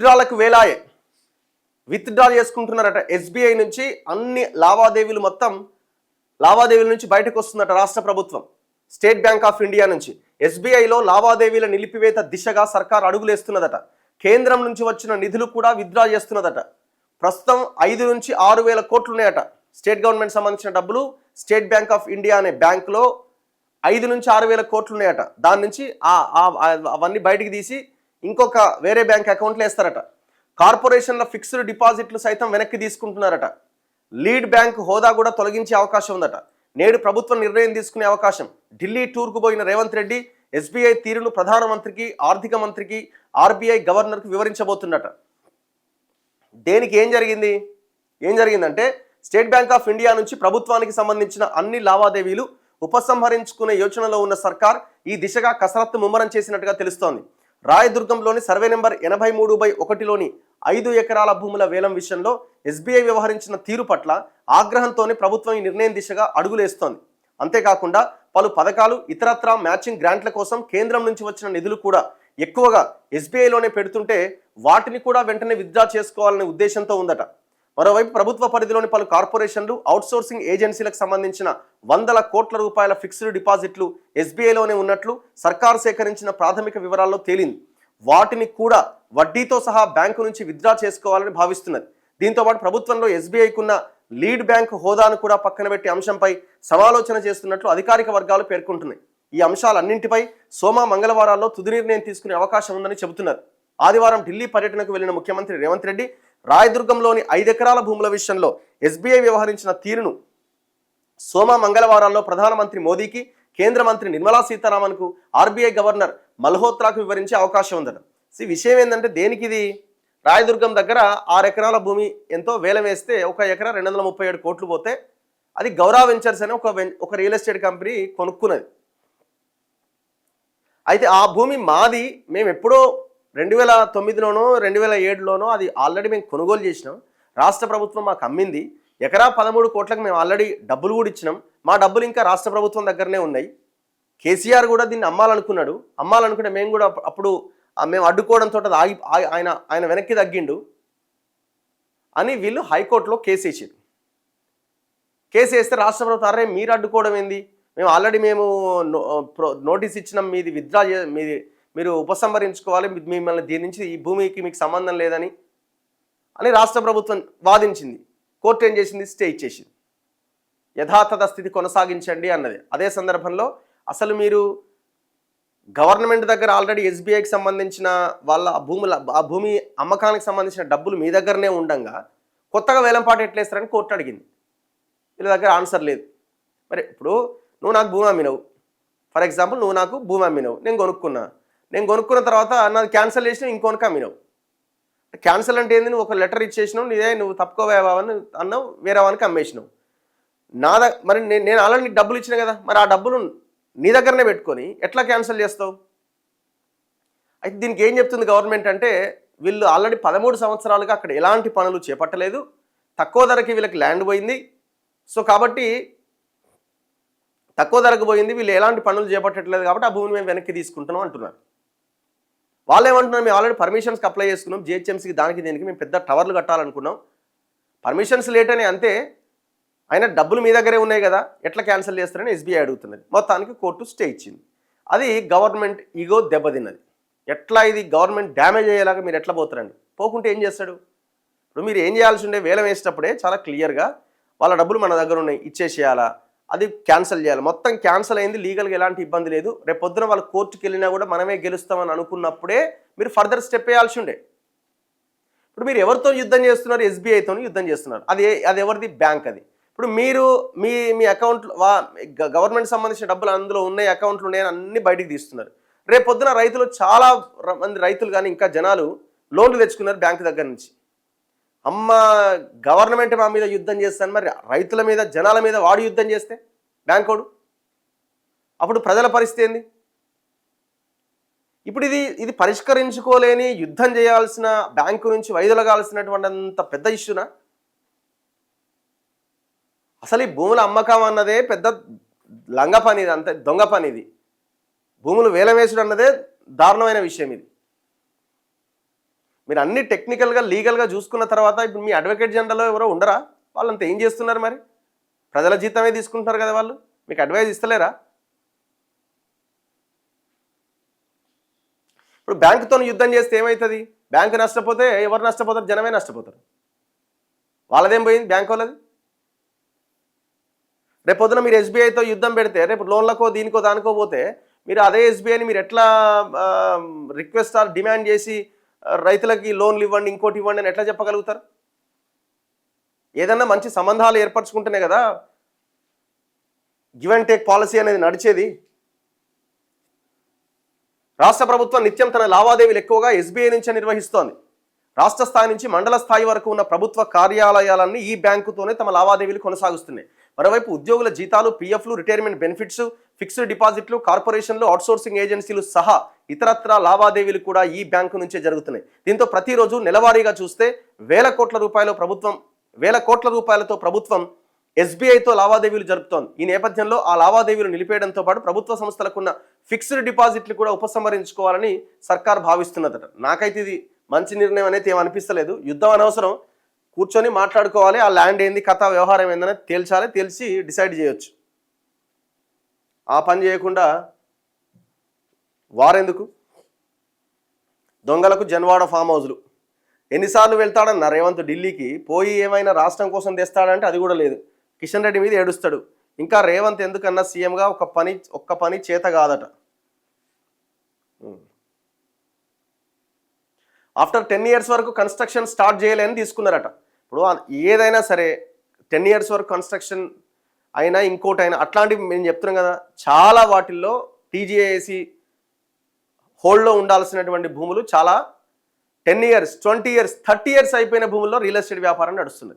విత్డ్రాలకు వేలాయే. Withdraw చేసుకుంటున్నారట SBI నుంచి. అన్ని లావాదేవీల నుంచి బయటకు వస్తుందట రాష్ట్ర ప్రభుత్వం. స్టేట్ బ్యాంక్ ఆఫ్ ఇండియా నుంచి ఎస్బీఐలో లావాదేవీల నిలిపివేత దిశగా సర్కార్ అడుగులేస్తున్నదట. కేంద్రం నుంచి వచ్చిన నిధులు కూడా విత్డ్రా చేస్తున్నదట. ప్రస్తుతం 5 నుంచి 6 వేల కోట్లు ఉన్నాయట స్టేట్ గవర్నమెంట్ సంబంధించిన డబ్బులు. స్టేట్ బ్యాంక్ ఆఫ్ ఇండియా అనే బ్యాంకులో 5 నుంచి 6 వేల కోట్లు ఉన్నాయట. దాని నుంచి అవన్నీ బయటికి తీసి ఇంకొక వేరే బ్యాంక్ అకౌంట్లో వేస్తారట. కార్పొరేషన్ల ఫిక్స్డ్ డిపాజిట్లు సైతం వెనక్కి తీసుకుంటున్నారట. లీడ్ బ్యాంక్ హోదా కూడా తొలగించే అవకాశం ఉందట. నేడు ప్రభుత్వం నిర్ణయం తీసుకునే అవకాశం. ఢిల్లీ టూర్కు పోయిన రేవంత్ రెడ్డి ఎస్బీఐ తీరును ప్రధానమంత్రికి, ఆర్థిక మంత్రికి, ఆర్బీఐ గవర్నర్కు వివరించబోతున్నట. దేనికి ఏం జరిగిందంటే స్టేట్ బ్యాంక్ ఆఫ్ ఇండియా నుంచి ప్రభుత్వానికి సంబంధించిన అన్ని లావాదేవీలు ఉపసంహరించుకునే యోచనలో ఉన్న సర్కార్ ఈ దిశగా కసరత్తు ముమ్మరం చేసినట్టుగా తెలుస్తోంది. రాయదుర్గంలోని సర్వే నెంబర్ 83/1లోని 5 ఎకరాల భూముల వేలం విషయంలో ఎస్బీఐ వ్యవహరించిన తీరు పట్ల ఆగ్రహంతోనే ప్రభుత్వం ఈ నిర్ణయం దిశగా అడుగులేస్తోంది. అంతేకాకుండా పలు పథకాలు, ఇతరత్రా మ్యాచింగ్ గ్రాంట్ల కోసం కేంద్రం నుంచి వచ్చిన నిధులు కూడా ఎక్కువగా ఎస్బీఐలోనే పెడుతుంటే వాటిని కూడా వెంటనే విత్డ్రా చేసుకోవాలనే ఉద్దేశంతో ఉందట. మరోవైపు ప్రభుత్వ పరిధిలోని పలు కార్పొరేషన్లు, అవుట్సోర్సింగ్ ఏజెన్సీలకు సంబంధించిన 100 కోట్ల రూపాయల ఫిక్స్డ్ డిపాజిట్లు ఎస్బీఐలోనే ఉన్నట్లు సర్కారు సేకరించిన ప్రాథమిక వివరాల్లో తేలింది. వాటిని కూడా వడ్డీతో సహా బ్యాంకు నుంచి విత్డ్రా చేసుకోవాలని భావిస్తున్నది. దీంతో పాటు ప్రభుత్వంలో ఎస్బీఐకున్న లీడ్ బ్యాంక్ హోదాను కూడా పక్కన పెట్టే అంశంపై సమాలోచన చేస్తున్నట్లు అధికారిక వర్గాలు పేర్కొంటున్నాయి. ఈ అంశాలన్నింటిపై మంగళవారాల్లో తుది నిర్ణయం తీసుకునే అవకాశం ఉందని చెబుతున్నారు. ఆదివారం ఢిల్లీ పర్యటనకు వెళ్లిన ముఖ్యమంత్రి రేవంత్ రెడ్డి రాయదుర్గంలోని 5 ఎకరాల భూముల విషయంలో ఎస్బీఐ వ్యవహరించిన తీరును మంగళవారాల్లో ప్రధానమంత్రి మోదీకి, కేంద్ర మంత్రి నిర్మలా సీతారామన్కు, ఆర్బీఐ గవర్నర్ మల్హోత్రాకు వివరించే అవకాశం ఉందట. విషయం ఏంటంటే దేనికి ఇది? రాయదుర్గం దగ్గర 6 ఎకరాల భూమి ఎంతో వేలం వేస్తే 1 ఎకరా 237 కోట్లు పోతే అది గౌరవ వెంచర్స్ అనే ఒక రియల్ ఎస్టేట్ కంపెనీ కొనుక్కున్నది. అయితే ఆ భూమి మాది. మేము ఎప్పుడో 2009లోనో 2007లోనో అది ఆల్రెడీ మేము కొనుగోలు చేసినాం. రాష్ట్ర ప్రభుత్వం మాకు అమ్మింది. ఎకరా 13 కోట్లకు మేము ఆల్రెడీ డబ్బులు కూడా ఇచ్చినాం. మా డబ్బులు ఇంకా రాష్ట్ర ప్రభుత్వం దగ్గరనే ఉన్నాయి. కేసీఆర్ కూడా దీన్ని అమ్మాలనుకుంటే మేము కూడా అప్పుడు మేము అడ్డుకోవడంతో ఆయన వెనక్కి తగ్గిండు అని వీళ్ళు హైకోర్టులో కేసు వేసారు. కేసు వేస్తే రాష్ట్ర ప్రభుత్వం అరే మీరు అడ్డుకోవడం ఏంది, మేము ఆల్రెడీ నోటీస్ ఇచ్చినాం, మీది విత్డ్రా మీరు ఉపసంహరించుకోవాలి, మిమ్మల్ని దీని నుంచి ఈ భూమికి మీకు సంబంధం లేదని రాష్ట్ర ప్రభుత్వం వాదించింది. కోర్టు ఏం చేసింది? స్టే ఇచ్చేసింది. యథాతథ స్థితి కొనసాగించండి అన్నది. అదే సందర్భంలో అసలు మీరు గవర్నమెంట్ దగ్గర ఆల్రెడీ ఎస్బీఐకి సంబంధించిన వాళ్ళ ఆ భూమి అమ్మకానికి సంబంధించిన డబ్బులు మీ దగ్గరనే ఉండంగా కొత్తగా వేలంపాట ఎట్లేస్తారని కోర్టు అడిగింది. వీళ్ళ దగ్గర ఆన్సర్ లేదు. మరి ఇప్పుడు నువ్వు నాకు భూమి అమ్మినవు, ఫర్ ఎగ్జాంపుల్ నువ్వు నాకు భూమి అమ్మినవు, నేను కొనుక్కున్న తర్వాత నాది క్యాన్సిల్ చేసినావు, ఇంకొనక అమ్మినావు. క్యాన్సిల్ అంటే ఏంది? నువ్వు ఒక లెటర్ ఇచ్చేసినావు, నువ్వు తప్పుకోవేవాని అన్నావు, వేరే వానికి అమ్మేసినావు. మరి నేను ఆల్రెడీ నీకు డబ్బులు ఇచ్చిన కదా, మరి ఆ డబ్బులు నీ దగ్గరనే పెట్టుకొని ఎట్లా క్యాన్సిల్ చేస్తావు? అయితే దీనికి ఏం చెప్తుంది గవర్నమెంట్ అంటే వీళ్ళు ఆల్రెడీ 13 సంవత్సరాలుగా అక్కడ ఎలాంటి పనులు చేపట్టలేదు, తక్కువ ధరకి వీళ్ళకి ల్యాండ్ పోయింది. సో కాబట్టి తక్కువ ధరకు పోయింది, వీళ్ళు ఎలాంటి పనులు చేపట్టట్లేదు కాబట్టి ఆ భూమిని మేము వెనక్కి తీసుకుంటున్నాం అంటున్నారు. వాళ్ళు ఏమంటున్నారు? మేము ఆల్రెడీ పర్మిషన్స్కి అప్లై చేసుకున్నాం, జిహెచ్ఎంసీకి దానికి దీనికి మేము పెద్ద టవర్లు కట్టాలనుకున్నాం, పర్మిషన్స్ లేట్ అని, అంతే, అయినా డబ్బులు మీ దగ్గరే ఉన్నాయి కదా, ఎట్లా క్యాన్సిల్ చేస్తారని ఎస్బీఐ అడుగుతున్నది. మొత్తానికి కోర్టు స్టే ఇచ్చింది. అది గవర్నమెంట్ ఈగో దెబ్బతిన్నది. ఎట్లా ఇది గవర్నమెంట్ డ్యామేజ్ అయ్యేలాగా మీరు ఎట్లా పోతారండి? పోకుంటే ఏం చేస్తాడు? ఇప్పుడు మీరు ఏం చేయాల్సి ఉండే, వేలం వేసేటప్పుడే చాలా క్లియర్గా వాళ్ళ డబ్బులు మన దగ్గర ఉన్నాయి ఇచ్చేసేయాలా, అది క్యాన్సిల్ చేయాలి. మొత్తం క్యాన్సిల్ అయింది, లీగల్గా ఎలాంటి ఇబ్బంది లేదు. రేపు పొద్దున వాళ్ళు కోర్టుకి వెళ్ళినా కూడా మనమే గెలుస్తామని అనుకున్నప్పుడే మీరు ఫర్దర్ స్టెప్ వేయాల్సి ఉండే. ఇప్పుడు మీరు ఎవరితో యుద్ధం చేస్తున్నారు? ఎస్బీఐతో యుద్ధం చేస్తున్నారు. అది ఎవరిది? బ్యాంక్. అది ఇప్పుడు మీరు మీ అకౌంట్ గవర్నమెంట్ సంబంధించిన డబ్బులు అందులో ఉన్నాయి, అకౌంట్లు ఉన్నాయని అన్ని బయటికి తీస్తున్నారు. రేపు పొద్దున రైతులు, చాలా మంది రైతులు కానీ ఇంకా జనాలు లోన్లు తెచ్చుకున్నారు బ్యాంక్ దగ్గర నుంచి. అమ్మ గవర్నమెంట్ మా మీద యుద్ధం చేస్తాను, మరి రైతుల మీద, జనాల మీద వాడు యుద్ధం చేస్తే బ్యాంకోడు, అప్పుడు ప్రజల పరిస్థితి ఏంది? ఇప్పుడు ఇది పరిష్కరించుకోలేని, యుద్ధం చేయాల్సిన, బ్యాంకు నుంచి వైదొలగాల్సినటువంటి అంత పెద్ద ఇష్యూనా? అసలు ఈ భూముల అమ్మకం అన్నదే పెద్ద లంగ పని, ఇది అంతే దొంగ పని. ఇది భూములు వేలం వేసుడు అన్నదే దారుణమైన విషయం. ఇది మీరు అన్ని టెక్నికల్గా లీగల్గా చూసుకున్న తర్వాత ఇప్పుడు మీ అడ్వకేట్ జనరల్ ఎవరో ఉండరా? వాళ్ళంతా ఏం చేస్తున్నారు మరి? ప్రజల జీతమే తీసుకుంటున్నారు కదా వాళ్ళు, మీకు అడ్వైజ్ ఇస్తలేరా? ఇప్పుడు బ్యాంకుతో యుద్ధం చేస్తే ఏమవుతుంది? బ్యాంకు నష్టపోతే ఎవరు నష్టపోతారు? జనమే నష్టపోతారు. వాళ్ళదేం పోయింది? బ్యాంక్ వాళ్ళది. రేపు పొద్దున మీరు ఎస్బీఐతో యుద్ధం పెడితే రేపు లోన్లకో దీనికో దానికో పోతే మీరు అదే ఎస్బీఐని మీరు ఎట్లా రిక్వెస్ట్ ఆర్ డిమాండ్ చేసి రైతులకి లోన్లు ఇవ్వండి, ఇంకోటి ఇవ్వండి అని ఎట్లా చెప్పగలుగుతారు? ఏదన్నా మంచి సంబంధాలు ఏర్పరచుకుంటేనే కదా గివ్ అండ్ టేక్ పాలసీ అనేది నడిచేది. రాష్ట్ర ప్రభుత్వం నిత్యం తన లావాదేవీలు ఎక్కువగా ఎస్బీఐ నుంచే నిర్వహిస్తోంది. రాష్ట్ర స్థాయి నుంచి మండల స్థాయి వరకు ఉన్న ప్రభుత్వ కార్యాలయాలన్నీ ఈ బ్యాంకుతోనే తమ లావాదేవీలు కొనసాగుస్తున్నాయి. మరోవైపు ఉద్యోగుల జీతాలు, పీఎఫ్లు, రిటైర్మెంట్ బెనిఫిట్స్, ఫిక్స్డ్ డిపాజిట్లు, కార్పొరేషన్లు, అవుట్సోర్సింగ్ ఏజెన్సీలు సహా ఇతరత్రా లావాదేవీలు కూడా ఈ బ్యాంకు నుంచే జరుగుతున్నాయి. దీంతో ప్రతిరోజు నెలవారీగా చూస్తే వేల కోట్ల రూపాయలతో ప్రభుత్వం ఎస్బీఐతో లావాదేవీలు జరుపుతోంది. ఈ నేపథ్యంలో ఆ లావాదేవీలు నిలిపేయడంతో పాటు ప్రభుత్వ సంస్థలకున్న ఫిక్స్డ్ డిపాజిట్లు కూడా ఉపసంహరించుకోవాలని సర్కార్ భావిస్తున్నదట. నాకైతే ఇది మంచి నిర్ణయం అనేది ఏమనిపిస్తలేదు. యుద్ధం అనవసరం, కూర్చొని మాట్లాడుకోవాలి. ఆ ల్యాండ్ ఏంది, కథ, వ్యవహారం ఏందని తేల్చాలి, తెలిసి డిసైడ్ చేయొచ్చు. ఆ పని చేయకుండా వారెందుకు? దొంగలకు జన్వాడ ఫామ్ హౌజ్లు ఎన్నిసార్లు వెళ్తాడన్న రేవంత్ ఢిల్లీకి పోయి ఏమైనా రాష్ట్రం కోసం తెస్తాడంటే అది కూడా లేదు. కిషన్ రెడ్డి మీద ఏడుస్తాడు. ఇంకా రేవంత్ ఎందుకన్నా సీఎంగా ఒక్క పని చేత కాదట. ఆఫ్టర్ 10 years వరకు కన్స్ట్రక్షన్ స్టార్ట్ చేయలేని తీసుకున్నారట. ఇప్పుడు ఏదైనా సరే 10 years వరకు కన్స్ట్రక్షన్ అయినా ఇంకోటైనా అట్లాంటివి మేము చెప్తున్నాం కదా, చాలా వాటిల్లో టీజీఏసీ హోల్డ్లో ఉండాల్సినటువంటి భూములు చాలా 10 years, 20 years, 30 years అయిపోయిన భూముల్లో రియల్ ఎస్టేట్ వ్యాపారం నడుస్తుంది.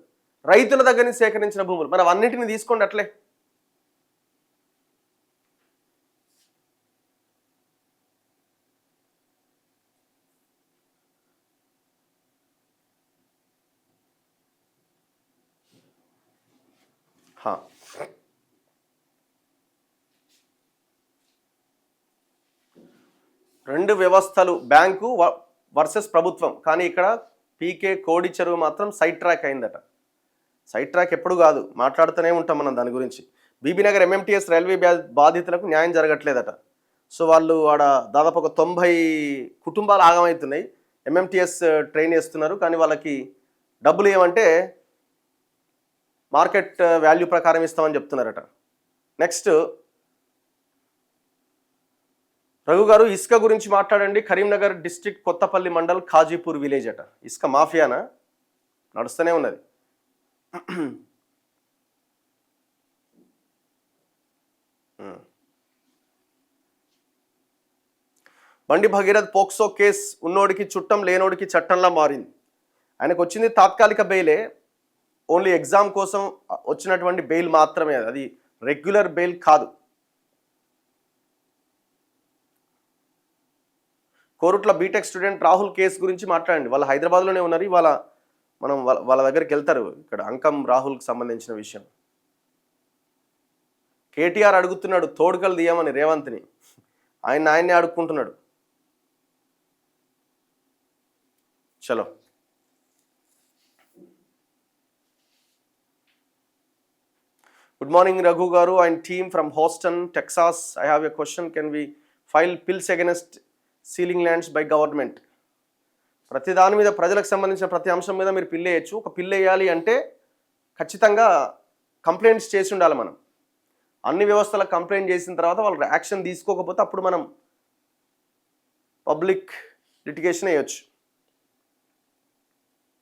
రైతుల దగ్గర నుంచి సేకరించిన భూములు మనం అన్నింటినీ తీసుకోండి అట్లే. రెండు వ్యవస్థలు, బ్యాంకు వర్సెస్ ప్రభుత్వం. కానీ ఇక్కడ పీకే కోడి చెరువు మాత్రం సైడ్ ట్రాక్ అయిందట. సైడ్ ట్రాక్ ఎప్పుడు కాదు, మాట్లాడుతూనే ఉంటాం మనం దాని గురించి. బీబీనగర్ ఎంఎంటీఎస్ రైల్వే బాధితులకు న్యాయం జరగట్లేదట. సో వాళ్ళు ఆడ దాదాపు ఒక 90 కుటుంబాలు ఆగమవుతున్నాయి. ఎంఎంటీఎస్ ట్రైన్ వేస్తున్నారు, కానీ వాళ్ళకి డబ్బులు ఏమంటే మార్కెట్ వాల్యూ ప్రకారం ఇస్తామని చెప్తున్నారట. నెక్స్ట్ రఘు గారు, ఇసుక గురించి మాట్లాడండి. కరీంనగర్ డిస్ట్రిక్ట్ కొత్తపల్లి మండల్ ఖాజీపూర్ విలేజ్ అట. ఇసుక మాఫియానా? నడుస్తూనే ఉన్నది. బండి భగీరథ్ పోక్సో కేసు ఉన్నోడికి చుట్టం, లేనోడికి చట్టంలా మారింది. ఆయనకు వచ్చింది తాత్కాలిక బెయిలే, ఓన్లీ ఎగ్జామ్ కోసం వచ్చినటువంటి బెయిల్ మాత్రమే, అది రెగ్యులర్ బెయిల్ కాదు. Korutla BTech student Rahul case గురించి మాట్లాడండి. వాళ్ళు హైదరాబాద్లోనే ఉన్నారు. ఇవాళ మనం వాళ్ళ దగ్గరికి వెళ్తారు. ఇక్కడ అంకం రాహుల్కి సంబంధించిన విషయం. కేటీఆర్ అడుగుతున్నాడు తోడుకలు తీయమని రేవంత్ని, ఆయన్నే అడుక్కుంటున్నాడు. చలో. Good morning Raghu garu and team from Houston, Texas. I have a question. Can we file PILs against ceiling lands by government? ప్రతి దాని మీద, ప్రజలకు సంబంధించిన ప్రతి అంశం మీద మీరు పిల్ వేయచ్చు. ఒక పిల్ వేయాలి అంటే ఖచ్చితంగా కంప్లైంట్స్ చేసి ఉండాలి. మనం అన్ని వ్యవస్థలకు కంప్లైంట్ చేసిన తర్వాత వాళ్ళు యాక్షన్ తీసుకోకపోతే అప్పుడు మనం పబ్లిక్ లిటిగేషన్ వేయచ్చు.